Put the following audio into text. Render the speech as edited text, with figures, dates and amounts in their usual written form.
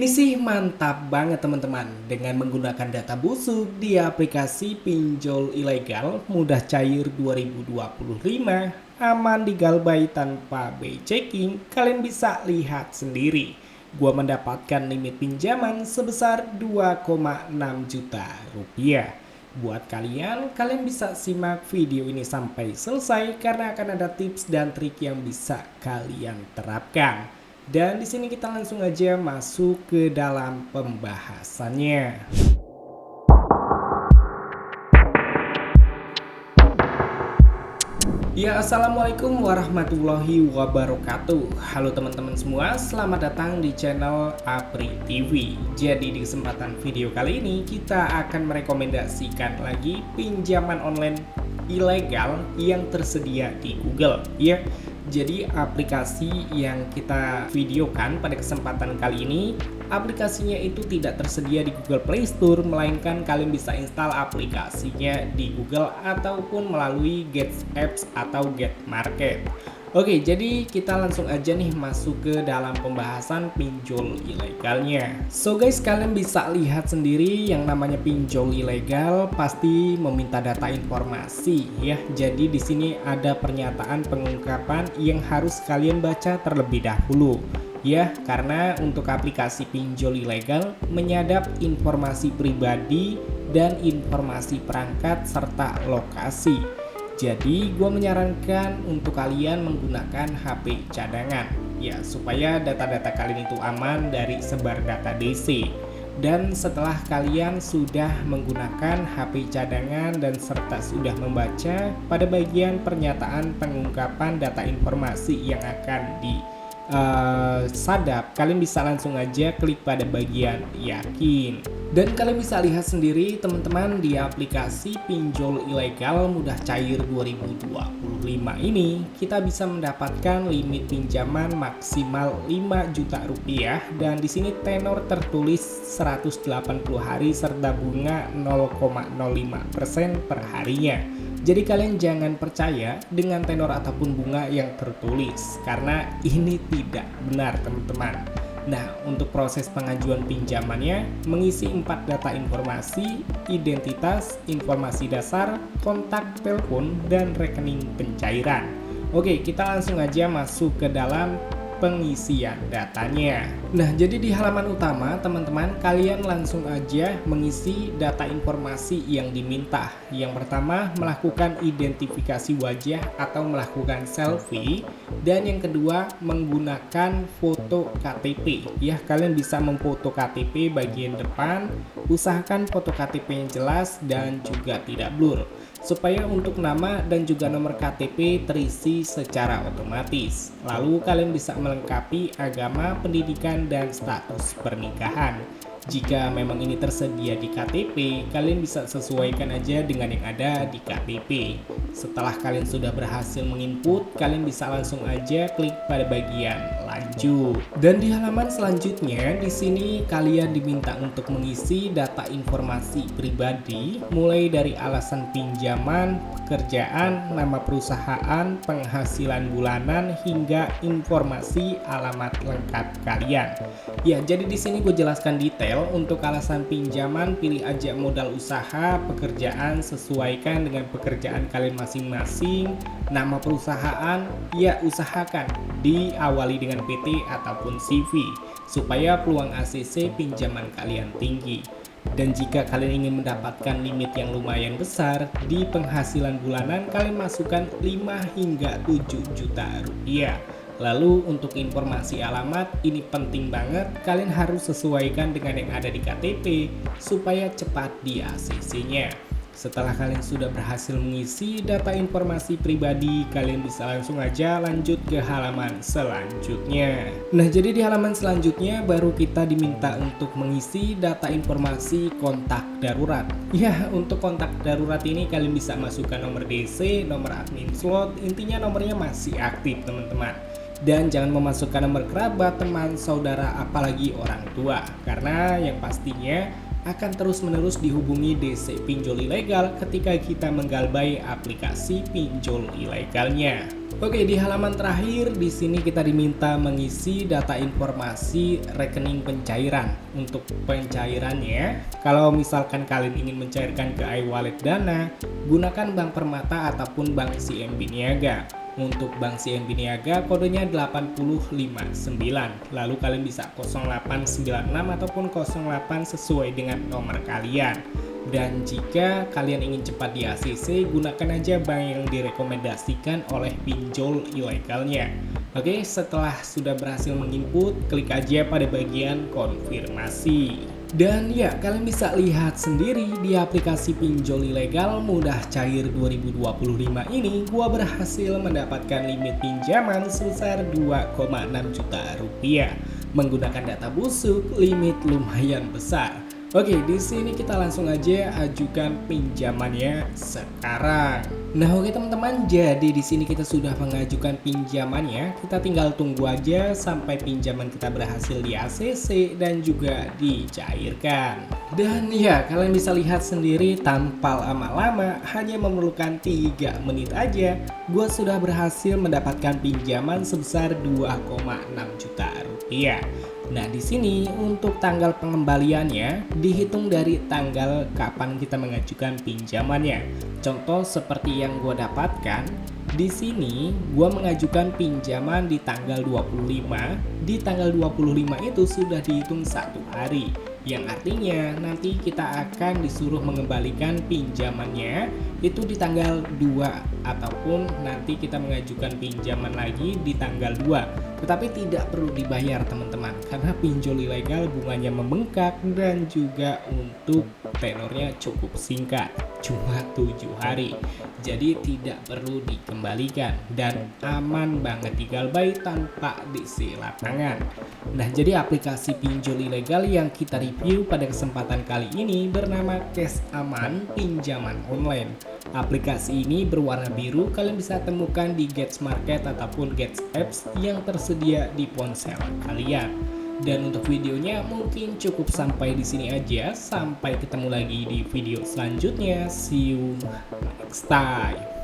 Ini sih mantap banget teman-teman. Dengan menggunakan data busuk di aplikasi pinjol ilegal mudah cair 2025, aman di Galbay tanpa BI checking, kalian bisa lihat sendiri. Gua mendapatkan limit pinjaman sebesar 2,6 juta rupiah. Buat kalian bisa simak video ini sampai selesai karena akan ada tips dan trik yang bisa kalian terapkan. Dan di sini kita langsung aja masuk ke dalam pembahasannya. Ya, assalamualaikum warahmatullahi wabarakatuh. Halo teman-teman semua, selamat datang di channel Apri TV. Jadi di kesempatan video kali ini kita akan merekomendasikan lagi pinjaman online ilegal yang tersedia di Google. Ya, jadi aplikasi yang kita videokan pada kesempatan kali ini, aplikasinya itu tidak tersedia di Google Play Store, melainkan kalian bisa install aplikasinya di Google ataupun melalui Get Apps atau Get Market. Oke, jadi kita langsung aja nih masuk ke dalam pembahasan pinjol ilegalnya. So guys, kalian bisa lihat sendiri yang namanya pinjol ilegal pasti meminta data informasi ya. Jadi di sini ada pernyataan pengungkapan yang harus kalian baca terlebih dahulu. Ya, karena untuk aplikasi pinjol ilegal menyadap informasi pribadi dan informasi perangkat serta lokasi. Jadi gue menyarankan untuk kalian menggunakan HP cadangan ya, supaya data-data kalian itu aman dari sebar data DC. Dan setelah kalian sudah menggunakan HP cadangan dan serta sudah membaca pada bagian pernyataan pengungkapan data informasi yang akan sadap, kalian bisa langsung aja klik pada bagian yakin. Dan kalian bisa lihat sendiri teman-teman, di aplikasi pinjol ilegal mudah cair 2025 ini kita bisa mendapatkan limit pinjaman maksimal 5 juta rupiah, dan di sini tenor tertulis 180 hari serta bunga 0,05% per harinya. Jadi kalian jangan percaya dengan tenor ataupun bunga yang tertulis, karena ini tidak benar teman-teman. Nah, untuk proses pengajuan pinjamannya mengisi 4 data informasi: identitas, informasi dasar, kontak telepon, dan rekening pencairan. Oke, kita langsung aja masuk ke dalam pengisian datanya. Nah, jadi di halaman utama teman-teman, kalian langsung aja mengisi data informasi yang diminta. Yang pertama, melakukan identifikasi wajah atau melakukan selfie, dan yang kedua menggunakan foto KTP. Ya, kalian bisa memfoto KTP bagian depan, usahakan foto KTP yang jelas dan juga tidak blur, supaya untuk nama dan juga nomor KTP terisi secara otomatis. Lalu kalian bisa melengkapi agama, pendidikan, dan status pernikahan. Jika memang ini tersedia di KTP, kalian bisa sesuaikan aja dengan yang ada di KTP. Setelah kalian sudah berhasil menginput, kalian bisa langsung aja klik pada bagian lanjut. Dan di halaman selanjutnya, di sini kalian diminta untuk mengisi data informasi pribadi, mulai dari alasan pinjaman, pekerjaan, nama perusahaan, penghasilan bulanan, hingga informasi alamat lengkap kalian. Ya, jadi di sini gue jelaskan detail. Untuk alasan pinjaman, pilih aja modal usaha, pekerjaan sesuaikan dengan pekerjaan kalian masing-masing. Nama perusahaan, ya usahakan diawali dengan PT ataupun CV supaya peluang ACC pinjaman kalian tinggi. Dan jika kalian ingin mendapatkan limit yang lumayan besar di penghasilan bulanan, kalian masukkan 5 hingga 7 juta rupiah. Lalu untuk informasi alamat, ini penting banget, kalian harus sesuaikan dengan yang ada di KTP supaya cepat di ACC-nya. Setelah kalian sudah berhasil mengisi data informasi pribadi, kalian bisa langsung aja lanjut ke halaman selanjutnya. Nah, jadi di halaman selanjutnya baru kita diminta untuk mengisi data informasi kontak darurat. Ya, untuk kontak darurat ini kalian bisa masukkan nomor DC, nomor admin slot, intinya nomornya masih aktif teman-teman. Dan jangan memasukkan nomor kerabat, teman, saudara, apalagi orang tua, karena yang pastinya akan terus-menerus dihubungi DC pinjol ilegal ketika kita menggalbay aplikasi pinjol ilegalnya. Oke, di halaman terakhir di sini kita diminta mengisi data informasi rekening pencairan. Untuk pencairannya, kalau misalkan kalian ingin mencairkan ke iWallet Dana, gunakan Bank Permata ataupun Bank CMB Niaga. Untuk Bank CMB Niaga kodenya 8059. Lalu kalian bisa 0896 ataupun 08 sesuai dengan nomor kalian. Dan jika kalian ingin cepat di ACC, gunakan aja bank yang direkomendasikan oleh pinjol ilegalnya. Oke, setelah sudah berhasil menginput, klik aja pada bagian konfirmasi. Dan ya, kalian bisa lihat sendiri di aplikasi pinjol ilegal mudah cair 2025 ini, gua berhasil mendapatkan limit pinjaman sebesar 2,6 juta rupiah. Menggunakan data busuk, limit lumayan besar. Oke, di sini kita langsung aja ajukan pinjamannya sekarang. Nah, oke teman-teman, jadi di sini kita sudah mengajukan pinjamannya. Kita tinggal tunggu aja sampai pinjaman kita berhasil di ACC dan juga dicairkan. Dan ya, kalian bisa lihat sendiri tanpa lama-lama, hanya memerlukan 3 menit aja, gue sudah berhasil mendapatkan pinjaman sebesar 2,6 juta rupiah. Nah, di sini untuk tanggal pengembaliannya dihitung dari tanggal kapan kita mengajukan pinjamannya. Contoh seperti yang gue dapatkan, di sini gue mengajukan pinjaman di tanggal 25. Di tanggal 25 itu sudah dihitung 1 hari. Yang artinya nanti kita akan disuruh mengembalikan pinjamannya itu di tanggal 2 ataupun nanti kita mengajukan pinjaman lagi di tanggal 2. Tetapi tidak perlu dibayar teman-teman, karena pinjol ilegal bunganya membengkak dan juga untuk tenornya cukup singkat, cuma 7 hari. Jadi tidak perlu dikembalikan dan aman banget digalbay tanpa diisi lapangan. Nah, jadi aplikasi pinjol ilegal yang kita review pada kesempatan kali ini bernama Cash Aman Pinjaman Online. Aplikasi ini berwarna biru, kalian bisa temukan di Gets Market ataupun Gets Apps yang tersedia di ponsel kalian. Dan untuk videonya mungkin cukup sampai di sini aja. Sampai ketemu lagi di video selanjutnya. See you next time.